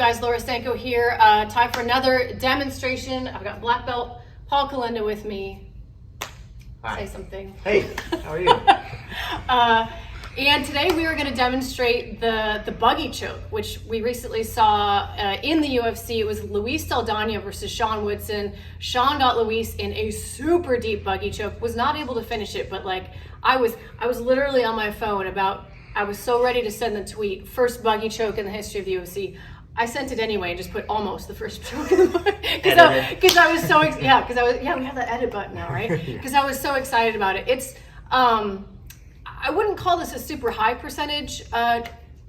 guys? Laura Sanko here. Time for another demonstration. I've got black belt Paul Kalinda with me. Hi. Say something. Hey, how are you? And today we are going to demonstrate the buggy choke, which we recently saw in the UFC. It was Luis Saldana versus Sean Woodson. Sean got Luis in a super deep buggy choke. Was not able to finish it, but like I was literally on my phone I was so ready to send the tweet, first buggy choke in the history of the UFC. I sent it anyway and just put almost the first choke in the book because I was so we have that edit button now, right? Because I was so excited about it. It's I wouldn't call this a super high percentage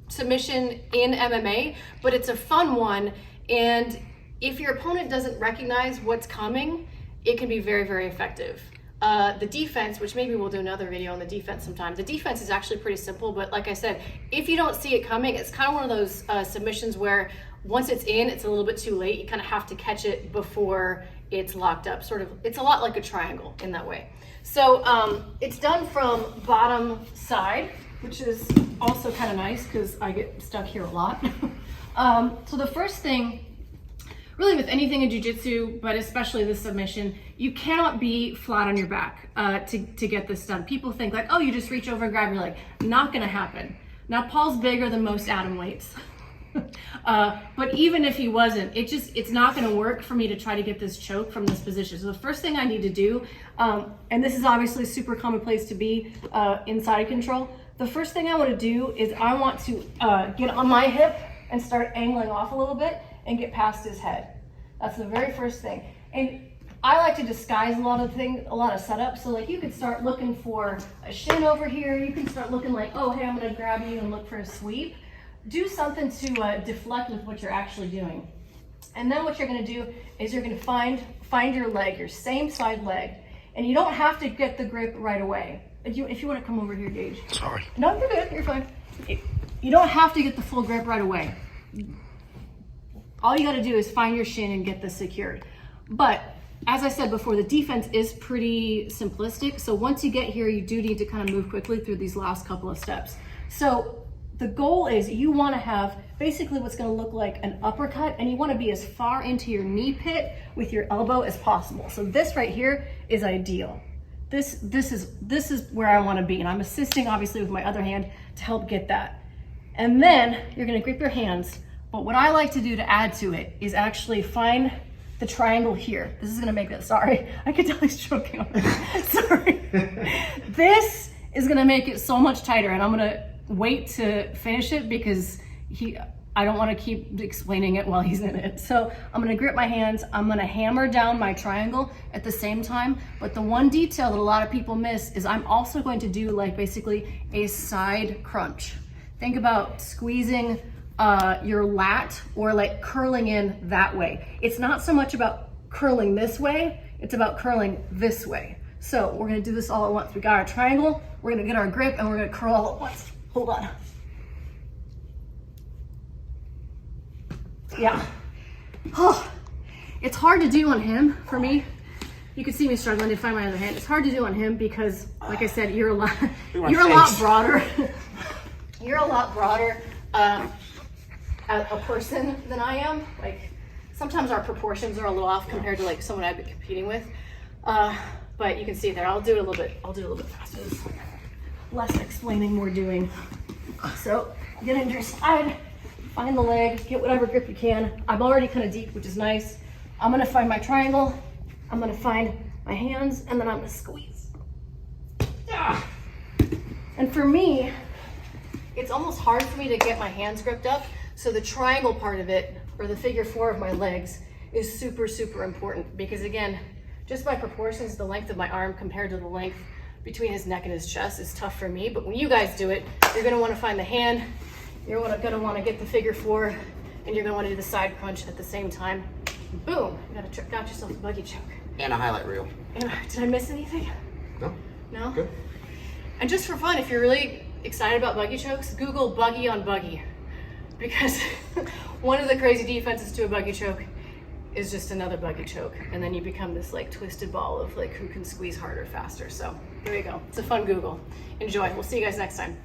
submission in MMA, but it's a fun one. And if your opponent doesn't recognize what's coming, it can be very, very effective. The defense, which maybe we'll do another video on the defense sometime. The defense is actually pretty simple, but like I said, if you don't see it coming, it's kind of one of those submissions where once it's in, it's a little bit too late. You kind of have to catch it before it's locked up. It's a lot like a triangle in that way. So it's done from bottom side, which is also kind of nice because I get stuck here a lot. So the first thing, really with anything in jiu-jitsu, but especially this submission, you cannot be flat on your back to get this done. People think like, oh, you just reach over and grab your leg. Not gonna happen. Now, Paul's bigger than most atom weights. But even if he wasn't, it's not gonna work for me to try to get this choke from this position. So the first thing I need to do, and this is obviously a super common place to be in side control, the first thing I wanna do is I want to get on my hip and start angling off a little bit and get past his head. That's the very first thing. And I like to disguise a lot of setups. So like you could start looking for a shin over here. You can start looking like, oh, hey, I'm gonna grab you and look for a sweep. Do something to deflect with what you're actually doing. And then what you're gonna do is you're gonna find your leg, your same side leg. And you don't have to get the grip right away. If you wanna come over here, Gage. Sorry. No, you're good, you're fine. You don't have to get the full grip right away. All you gotta do is find your shin and get this secured. But as I said before, the defense is pretty simplistic. So once you get here, you do need to kind of move quickly through these last couple of steps. So the goal is you wanna have basically what's gonna look like an uppercut, and you wanna be as far into your knee pit with your elbow as possible. So this right here is ideal. This is where I wanna be, and I'm assisting obviously with my other hand to help get that. And then you're gonna grip your hands. But what I like to do to add to it is actually find the triangle here. This is gonna make it, sorry, I can tell he's choking on it. Sorry. This is gonna make it so much tighter, and I'm gonna wait to finish it because I don't wanna keep explaining it while he's in it. So I'm gonna grip my hands, I'm gonna hammer down my triangle at the same time, but the one detail that a lot of people miss is I'm also going to do like basically a side crunch. Think about squeezing your lat or like curling in that way. It's not so much about curling this way, it's about curling this way. So we're gonna do this all at once. We got our triangle, we're gonna get our grip, and we're gonna curl all at once. Hold on. Yeah. Oh, it's hard to do on him for me. You can see me struggling to find my other hand. It's hard to do on him because, like I said, you're a lot broader. You're a lot broader. A person than I am. Like sometimes our proportions are a little off compared to like someone I've been competing with. But you can see there, I'll do it a little bit faster. It's less explaining, more doing. So get into your side, find the leg, get whatever grip you can. I'm already kind of deep, which is nice. I'm gonna find my triangle, I'm gonna find my hands, and then I'm gonna squeeze. Ah. And for me, it's almost hard for me to get my hands gripped up. So the triangle part of it, or the figure four of my legs, is super, super important because again, just by proportions, the length of my arm compared to the length between his neck and his chest is tough for me. But when you guys do it, you're gonna wanna find the hand, you're gonna wanna get the figure four, and you're gonna wanna do the side crunch at the same time. Boom, you got yourself a buggy choke. And a highlight reel. And did I miss anything? No. No? Good. And just for fun, if you're really excited about buggy chokes, Google buggy on buggy. Because one of the crazy defenses to a buggy choke is just another buggy choke. And then you become this like twisted ball of like who can squeeze harder, faster. So there you go. It's a fun Google. Enjoy. We'll see you guys next time.